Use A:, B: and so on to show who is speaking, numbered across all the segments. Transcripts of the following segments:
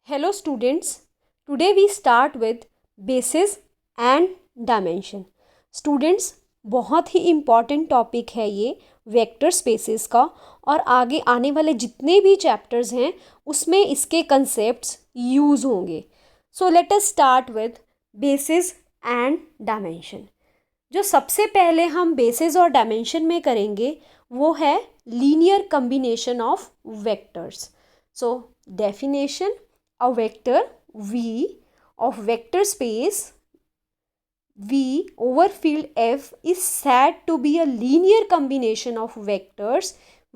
A: Hello students, today we start with basis and dimension. Students, बहुत ही important topic है ये vector spaces का और आगे आने वाले जितने भी चैप्टर्स हैं उसमें इसके कंसेप्ट्स यूज़ होंगे. So let us start with basis and dimension. जो सबसे पहले हम बेसिस और डायमेंशन में करेंगे वो है linear combination of vectors. So definition: a vector v of vector space v over field f is said to be a linear combination of vectors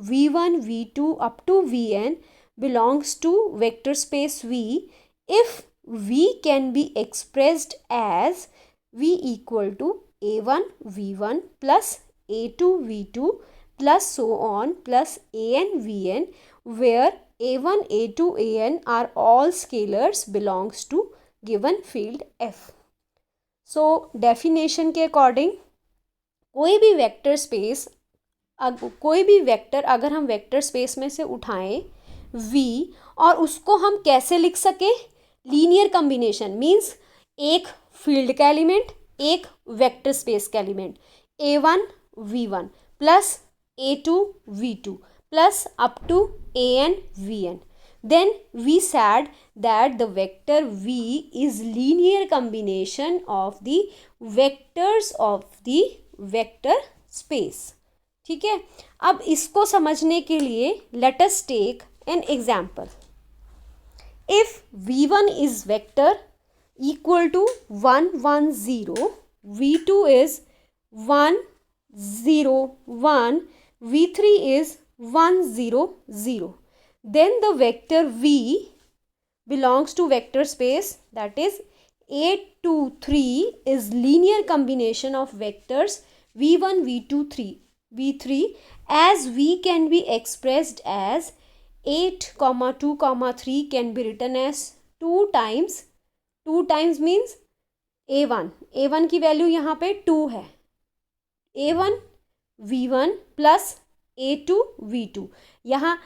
A: v1 v2 up to vn belongs to vector space v if v can be expressed as v equal to a1 v1 plus a2 v2 plus so on plus an vn, where a1 a2 an are all scalars belongs to given field f. So definition के according कोई भी vector space, कोई भी vector अगर हम vector space में से उठाएं v और उसको हम कैसे लिख सकें, लीनियर कम्बिनेशन मीन्स एक फील्ड का एलिमेंट एक वेक्टर स्पेस का element a1 v1 plus a2 v2 plus up to an vn, then we said that the vector v is linear combination of the vectors of the vector space. ठीक है, अब इसको समझने के लिए let us take an example. If v1 is vector equal to 1 1 0, v2 is 1 0 1, v3 is 1 0 0, then the vector v belongs to vector space, that is 8 2 3 is linear combination of vectors v1 v2 3 v3, as v can be expressed as 8 2 3 can be written as 2 times means a1 की value यहाँ पे 2 है, a1 v1 plus a2 v2, यहाँ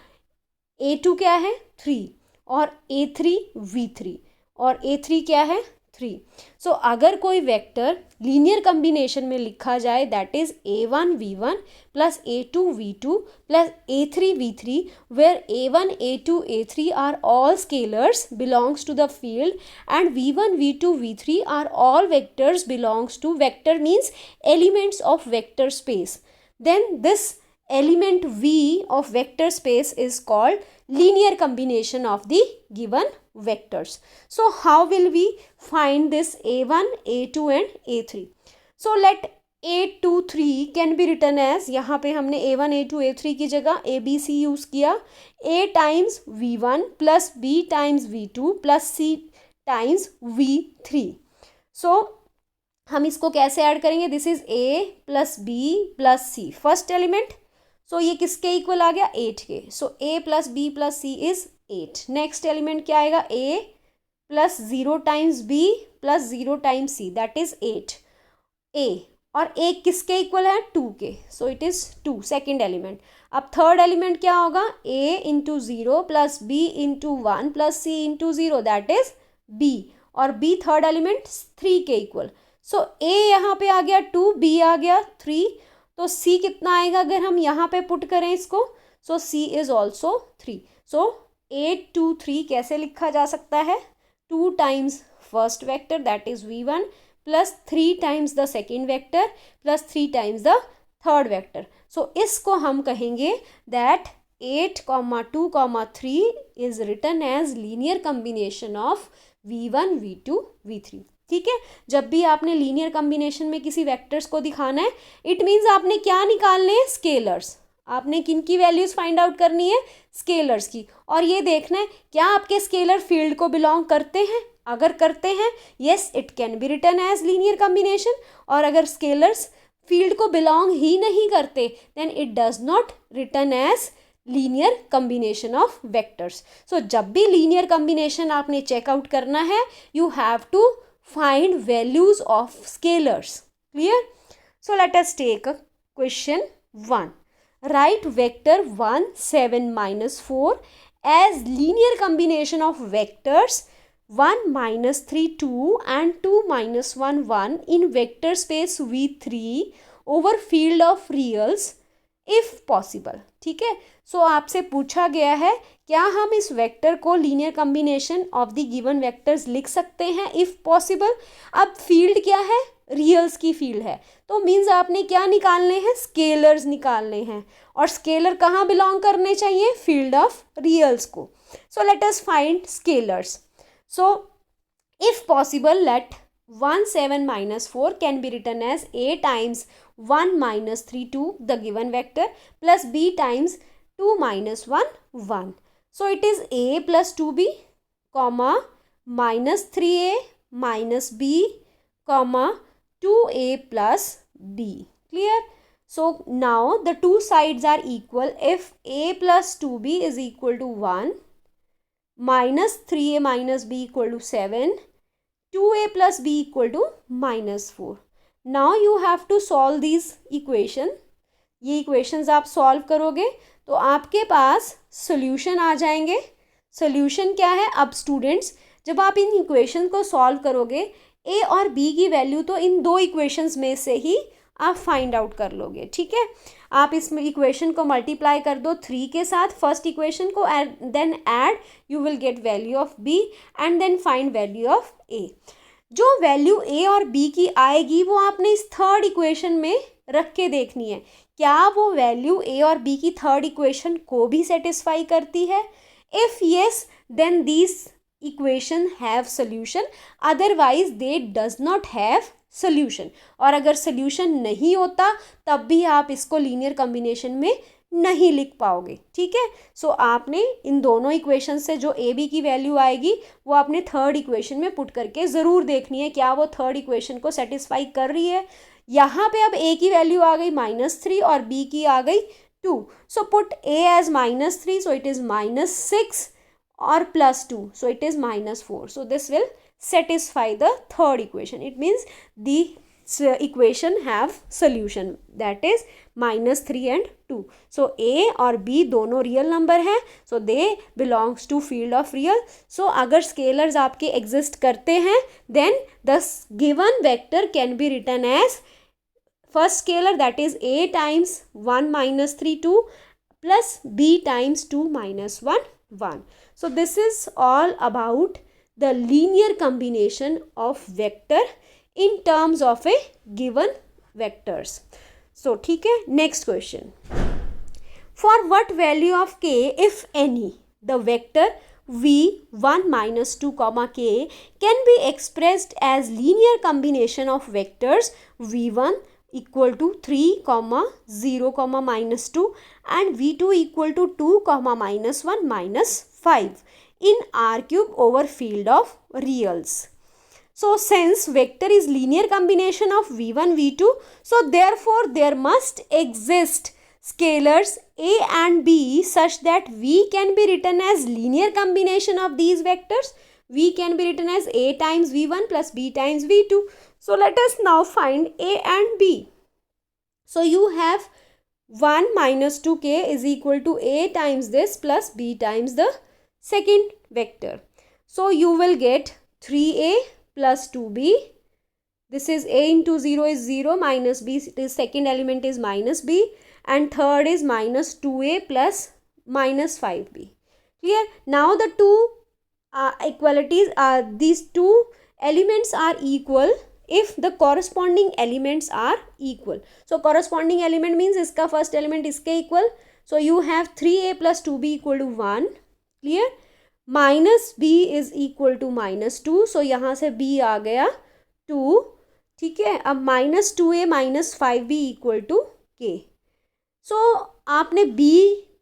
A: a2 क्या है 3 और a3 v3 और a3 क्या है 3. सो अगर कोई वेक्टर लीनियर कम्बिनेशन में लिखा जाए that is a1 v1 plus a2 v2 plus a3 v3, where a1 a2 a3 are all scalars belongs to the field and v1 v2 v3 are all vectors belongs to, vector means elements of vector space, then this element v of vector space is called linear combination of the given vectors. So how will we find this a1 a2 and a3? So let 8 2 3 can be written as, यहाँ पे हमने a1 a2 a3 की जगह a b c use किया, a times v1 plus b times v2 plus c times v3. So हम इसको कैसे add करेंगे, this is a plus B plus C first element, so ये किसके इक्वल आ गया 8 के, so a plus B plus C is 8. Next element क्या आएगा a plus 0 times b plus 0 times c that is 8 a, और a किसके इक्वल है 2 के, so it is 2 second element. अब थर्ड एलिमेंट क्या होगा a into 0 plus b into 1 plus c into 0 that is b, और b थर्ड एलिमेंट 3 के इक्वल. सो a यहाँ पे आ गया 2, b आ गया 3, तो c कितना आएगा अगर हम यहाँ पे पुट करें इसको, so c is also 3. So 8 2 3 कैसे लिखा जा सकता है, 2 times first vector that is v1 plus 3 times the second vector plus 3 times the third vector. So इसको हम कहेंगे that 8 2 3 is written as linear combination of v1 v2 v3. ठीक है, जब भी आपने लीनियर कम्बिनेशन में किसी वेक्टर्स को दिखाना है, इट मीन्स आपने क्या निकालने हैं, स्केलर्स. आपने किन की वैल्यूज फाइंड आउट करनी है, स्केलर्स की, और ये देखना है क्या आपके स्केलर फील्ड को बिलोंग करते हैं. अगर करते हैं yes it can be written as linear combination, और अगर स्केलर्स फील्ड को बिलोंग ही नहीं करते then it does not written as linear combination of vectors. So जब भी लीनियर कम्बिनेशन आपने चेकआउट करना है you have to find values of scalars. Clear? So let us take a question 1. Write vector 1 7 minus 4 as linear combination of vectors 1 minus 3 2 and 2 minus 1 1 in vector space V3 over field of reals if possible. ठीक है, सो आपसे पूछा गया है क्या हम इस vector को linear combination of the given vectors लिख सकते हैं इफ पॉसिबल. अब फील्ड क्या है, रियल्स की फील्ड है, तो मीन्स आपने क्या निकालने हैं, स्केलर्स निकालने हैं, और स्केलर कहाँ बिलोंग करने चाहिए, फील्ड ऑफ रियल्स को. So let us find scalars. So if possible let 1 7 minus 4 can be written as a times 1 minus 3 2 the given vector plus b times 2 minus 1 1. So it is a plus 2b comma minus 3a minus b comma 2a plus b. Clear? So now the two sides are equal. If a plus 2b is equal to 1, minus 3a minus b equal to 7, 2a plus b equal to minus 4. Now you have to solve these equation. ये equations आप solve करोगे तो आपके पास solution आ जाएंगे. solution क्या है, अब students जब आप इन equation को solve करोगे a और b की value तो इन दो equations में से ही आप फाइंड आउट कर लोगे. ठीक है, आप इसमें इक्वेशन को मल्टीप्लाई कर दो 3 के साथ फर्स्ट इक्वेशन को, and then add, you will get value of b and then find value of a. जो वैल्यू a और b की आएगी वो आपने इस थर्ड इक्वेशन में रख के देखनी है, क्या वो वैल्यू a और b की थर्ड इक्वेशन को भी सेटिस्फाई करती है. If yes then this equation have solution, otherwise they does not have solution. और अगर सोल्यूशन नहीं होता तब भी आप इसको लीनियर कॉम्बिनेशन में नहीं लिख पाओगे. ठीक है, सो आपने इन दोनों इक्वेशन से जो ए बी की वैल्यू आएगी वो आपने थर्ड इक्वेशन में पुट करके ज़रूर देखनी है क्या वो थर्ड इक्वेशन को सेटिस्फाई कर रही है. यहाँ पे अब ए की वैल्यू आ गई -3 और बी की आ गई 2. So put a as -3, so it is -6 और +2, so it is -4. So this will satisfy the third equation. It means the equation have solution, that is -3 and 2. So a और b दोनों real number हैं, so they belongs to field of real. So अगर scalars आपके exist करते हैं then the given vector can be written as first scalar, that is a times 1 minus 3 2 plus b times 2 minus 1 1. So this is all about the linear combination of vector in terms of a given vectors. So ठीक है, next question. For what value of k, if any, the vector v1 minus 2 comma k can be expressed as linear combination of vectors v1 equal to 3 comma 0 comma minus 2 and v2 equal to 2 comma minus 1 minus 5 in R cube over field of reals. So since vector is linear combination of v1 v2, so therefore there must exist scalars a and b such that v can be written as linear combination of these vectors. V can be written as a times v1 plus b times v2. So let us now find a and b. So you have 1 minus 2k is equal to a times this plus b times the second vector. So you will get 3a plus 2b. This is a into 0 is 0 minus b, this second element is minus b, and third is minus 2a plus minus 5b. Clear? Now the two equalities are, these two elements are equal if the corresponding elements are equal. So corresponding element means इसका first element इसके equal. So you have 3a plus 2b equal to 1. Clear? Minus b is equal to minus 2. So यहाँ से b आ गया 2. ठीक है, अब minus 2a minus 5b equal to k. So आपने b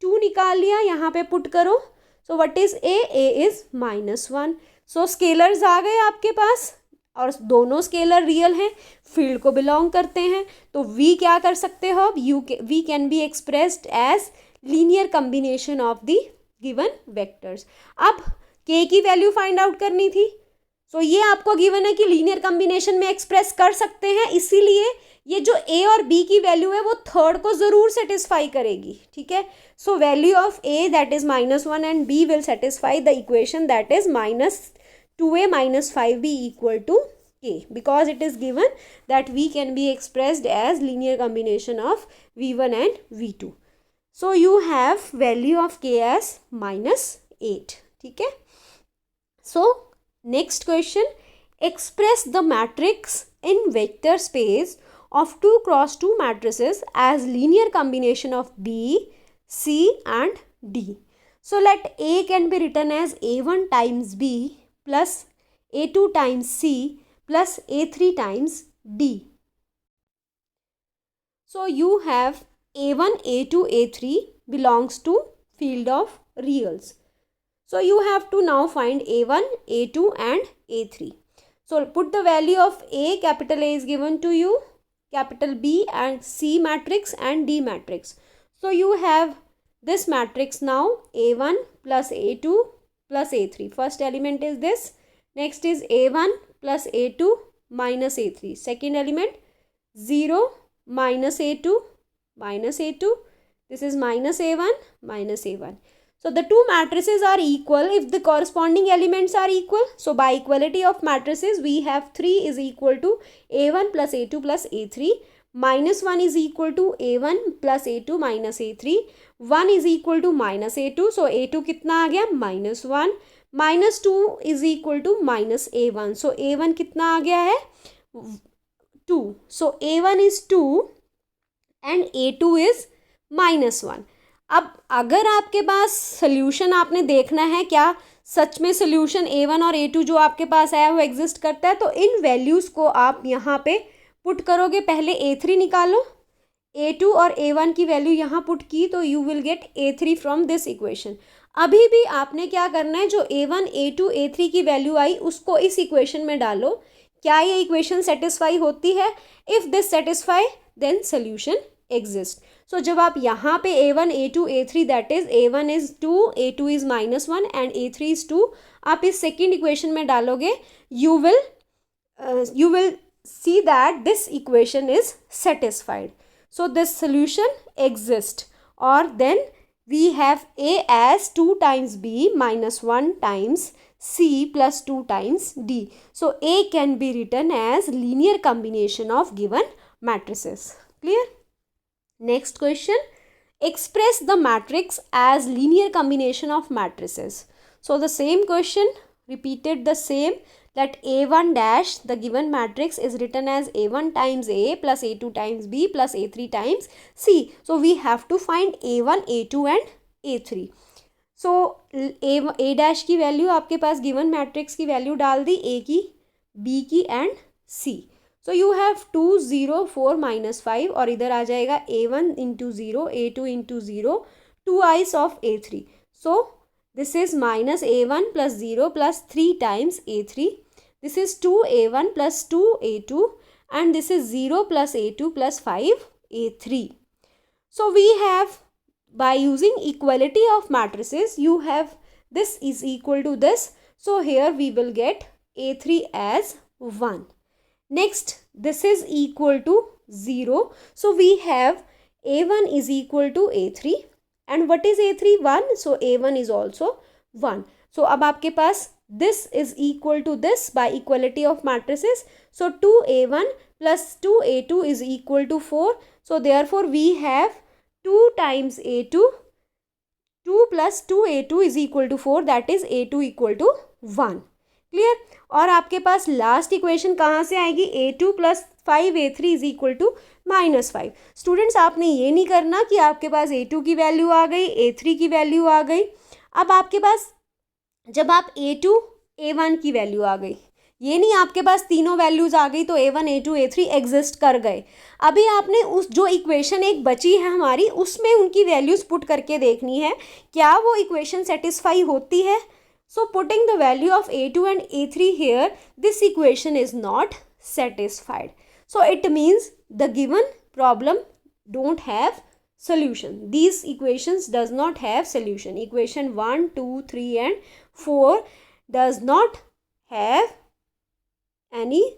A: 2 निकाल लिया, यहाँ पे पुट करो. So what is a? a is -1. So scalars आ गए आपके पास और दोनों स्केलर रियल हैं, फील्ड को बिलोंग करते हैं, तो v क्या कर सकते हो अब, v can be expressed as linear combination of the given vectors. अब k की वैल्यू फाइंड आउट करनी थी, सो ये आपको गिवन है कि लीनियर कॉम्बिनेशन में एक्सप्रेस कर सकते हैं, इसीलिए ये जो ए और बी की वैल्यू है वो थर्ड को ज़रूर सेटिस्फाई करेगी, ठीक है। So value of a that is -1 and b will satisfy the equation that is -2a - 5b equal to k, because it is given that v can be expressed as linear combination of v1 and v2. So you have value of k as -8, ठीक है। So next question, express the matrix in vector space of 2 cross 2 matrices as linear combination of B, C and D. So let A can be written as A1 times B plus A2 times C plus A3 times D. So you have A1, A2, A3 belongs to field of reals. So you have to now find A1, A2 and A3. So put the value of A, capital A is given to you, capital B and C matrix and D matrix. So you have this matrix now, A1 plus A2 plus A3. First element is this. Next is A1 plus A2 minus A3. Second element 0 minus A2 minus A2. This is minus A1 minus A1. So the two matrices are equal if the corresponding elements are equal. So by equality of matrices, we have 3 is equal to A1 plus A2 plus A3. Minus 1 is equal to A1 plus A2 minus A3. 1 is equal to minus A2. So A2 कितना आ गया? -1. Minus 2 is equal to minus A1. So A1 कितना आ गया है? 2. So A1 is 2 and A2 is -1. अब अगर आपके पास solution आपने देखना है क्या सच में सोल्यूशन A1 और A2 जो आपके पास आया वो एग्जिस्ट करता है, तो इन वैल्यूज़ को आप यहाँ पे पुट करोगे। पहले A3 निकालो, A2 और A1 की वैल्यू यहाँ पुट की तो you will gate A3 from this equation. अभी भी आपने क्या करना है, जो A1, A2, A3 की वैल्यू आई उसको इस इक्वेशन में डालो। क्या ये इक्वेशन सेटिस्फाई होती है? If this satisfy then solution exist. So जब आप यहाँ पे A1, A2, A3 that is A1 is 2, A2 is -1 and A3 is 2 आप इस सेकेंड इक्वेशन में डालोगे, you will see that this equation is satisfied. So this solution exists, or then we have A as 2 times B minus 1 times C plus 2 times D. So A can be written as linear combination of given matrices. Clear? Next question, express the matrix as linear combination of matrices. So the same question repeated the same, that A1 dash the given matrix is written as A1 times A plus A2 times B plus A3 times C. So we have to find A1, A2 and A3. So A dash की value आपके पास given matrix की value डाल दी, A की, B की and C. So you have 2, 0, 4, -5 और इधर आ जाएगा A1 into 0, A2 into 0, 2 i's of A3. So this is -A1 plus 0 plus 3 times A3. This is 2A1 plus 2A2 and this is 0 plus A2 plus 5A3. So we have, by using equality of matrices, you have this is equal to this. So here we will get A3 as 1. Next, this is equal to 0. So we have A1 is equal to A3 and what is A3? 1. So A1 is also 1. So अब आपके पास this is equal to this by equality of matrices. So 2A1 plus 2A2 is equal to 4. So therefore we have 2 times A2, 2 plus 2A2 is equal to 4, that is A2 equal to 1. Clear? और आपके पास last equation कहाँ से आएगी? A2 plus 5A3 is equal to -5. Students आपने ये नहीं करना कि आपके पास A2 की वैल्यू आ गई, A3 की वैल्यू आ गई। अब आपके पास जब आप A2, A1 की वैल्यू आ गई, ये नहीं आपके पास तीनों वैल्यूज़ आ गई तो A1, A2, A3 एग्जिस्ट कर गए। अभी आपने उस जो इक्वेशन एक बची है हमारी उसमें उनकी वैल्यूज़ पुट करके देखनी है क्या वो इक्वेशन सेटिस्फाई होती है। So putting the value of A2 and A3 here, this equation is not satisfied. So it means the given problem don't have solution. These equations does not have solution. Equation 1, 2, 3 and 4 does not have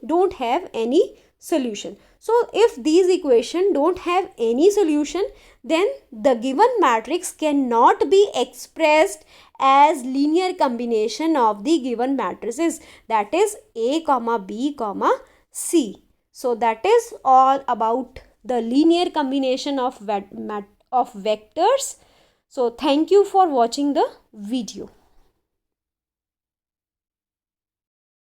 A: don't have any solution. So if these equation don't have any solution, then the given matrix cannot be expressed as linear combination of the given matrices, that is A comma B comma C. So that is all about the linear combination of vectors. So thank you for watching the video.